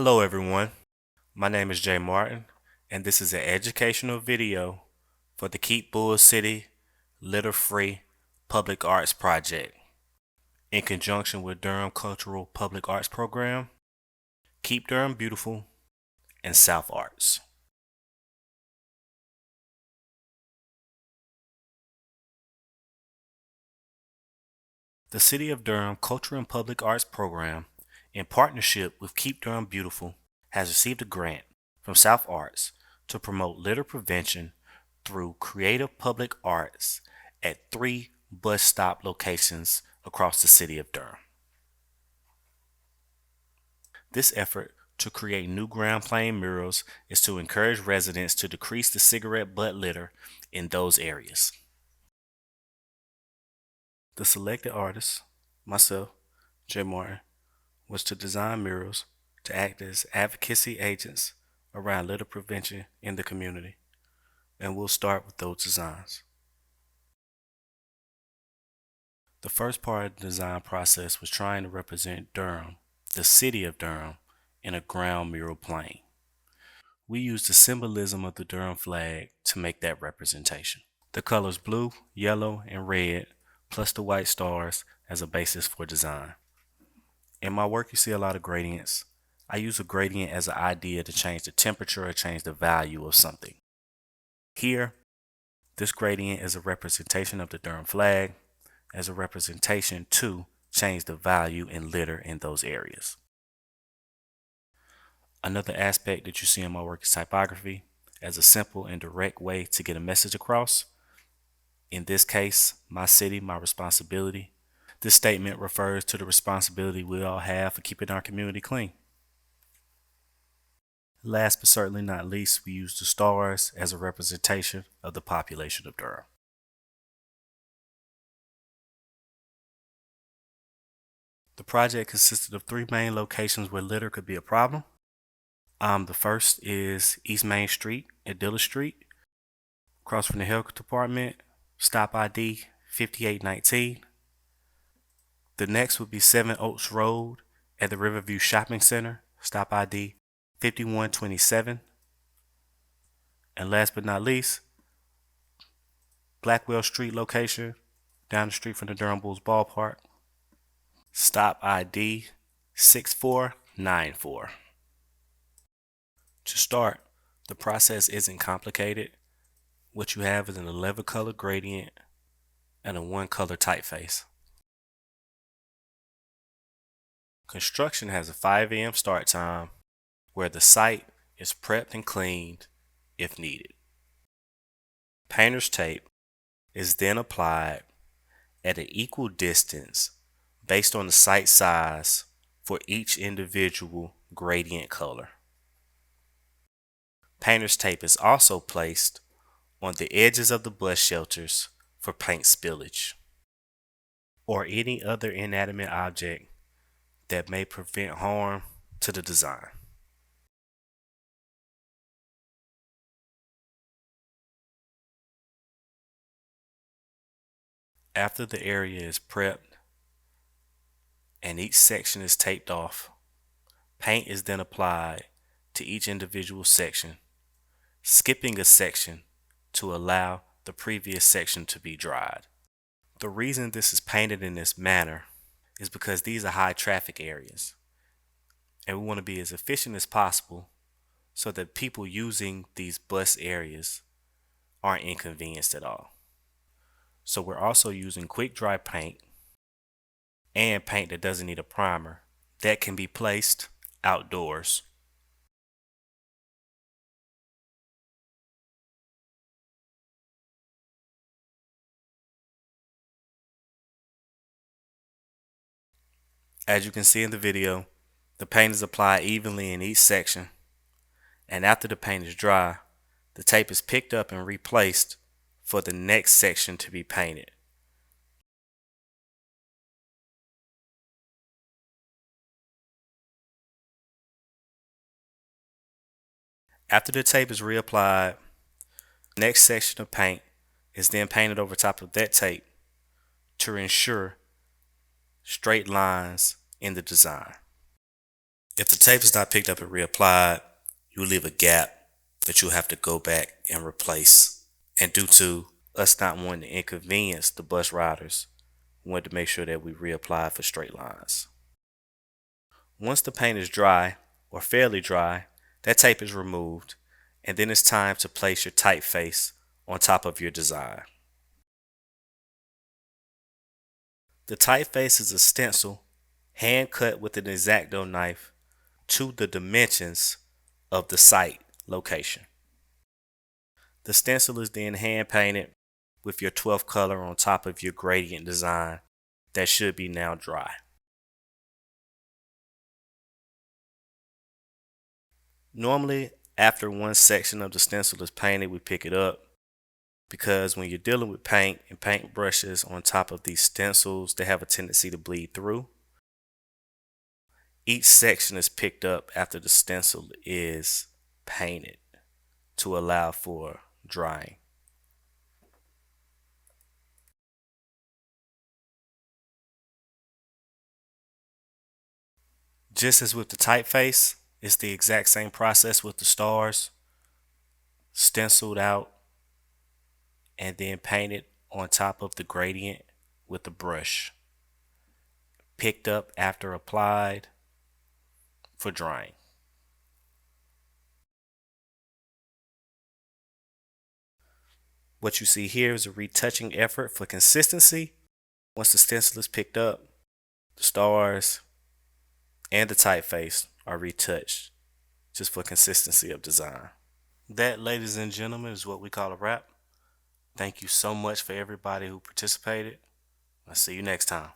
Hello everyone, my name is Jay Martin and this is an educational video for the Keep Bull City Litter-Free Public Arts Project in conjunction with Durham Cultural Public Arts Program, Keep Durham Beautiful, and South Arts. The City of Durham Cultural and Public Arts Program, in partnership with Keep Durham Beautiful, has received a grant from South Arts to promote litter prevention through creative public arts at 3 bus stop locations across the city of Durham. This effort to create new ground plane murals is to encourage residents to decrease the cigarette butt litter in those areas. The selected artist, myself, Jay Martin, was to design murals to act as advocacy agents around litter prevention in the community, and we'll start with those designs. The first part of the design process was trying to represent Durham, the city of Durham, in a ground mural plane. We used the symbolism of the Durham flag to make that representation. The colors blue, yellow, and red, plus the white stars as a basis for design. In my work, you see a lot of gradients. I use a gradient as an idea to change the temperature or change the value of something. Here, this gradient is a representation of the Durham flag as a representation to change the value in litter in those areas. Another aspect that you see in my work is typography as a simple and direct way to get a message across. In this case, my city, my responsibility. This statement refers to the responsibility we all have for keeping our community clean. Last but certainly not least, we use the stars as a representation of the population of Durham. The project consisted of 3 main locations where litter could be a problem. The first is East Main Street at Dilla Street, across from the Health Department, stop ID 5819. The next would be 7 Oaks Road at the Riverview Shopping Center, stop ID 5127. And last but not least, Blackwell Street location down the street from the Durham Bulls ballpark, stop ID 6494. To start, the process isn't complicated. What you have is an 11 color gradient and a 1 color typeface. Construction has a 5 a.m. start time where the site is prepped and cleaned if needed. Painter's tape is then applied at an equal distance based on the site size for each individual gradient color. Painter's tape is also placed on the edges of the bus shelters for paint spillage or any other inanimate object that may prevent harm to the design. After the area is prepped and each section is taped off, paint is then applied to each individual section, skipping a section to allow the previous section to be dried. The reason this is painted in this manner is because these are high traffic areas and we want to be as efficient as possible so that people using these bus areas aren't inconvenienced at all. So we're also using quick dry paint and paint that doesn't need a primer that can be placed outdoors. As you can see in the video, the paint is applied evenly in each section, and after the paint is dry, the tape is picked up and replaced for the next section to be painted. After the tape is reapplied, the next section of paint is then painted over top of that tape to ensure straight lines in the design. If the tape is not picked up and reapplied, you leave a gap that you'll have to go back and replace. And due to us not wanting to inconvenience the bus riders, we wanted to make sure that we reapply for straight lines. Once the paint is dry or fairly dry, that tape is removed, and then it's time to place your typeface on top of your design. The typeface is a stencil hand cut with an X-Acto knife to the dimensions of the site location. The stencil is then hand painted with your 12th color on top of your gradient design that should be now dry. Normally, after one section of the stencil is painted, we pick it up because when you're dealing with paint and paint brushes on top of these stencils, they have a tendency to bleed through. Each section is picked up after the stencil is painted to allow for drying. Just as with the typeface, it's the exact same process with the stars, stenciled out and then painted on top of the gradient with a brush, picked up after applied for drying. What you see here is a retouching effort for consistency. Once the stencil is picked up, the stars and the typeface are retouched just for consistency of design. That, ladies and gentlemen, is what we call a wrap. Thank you so much for everybody who participated. I'll see you next time.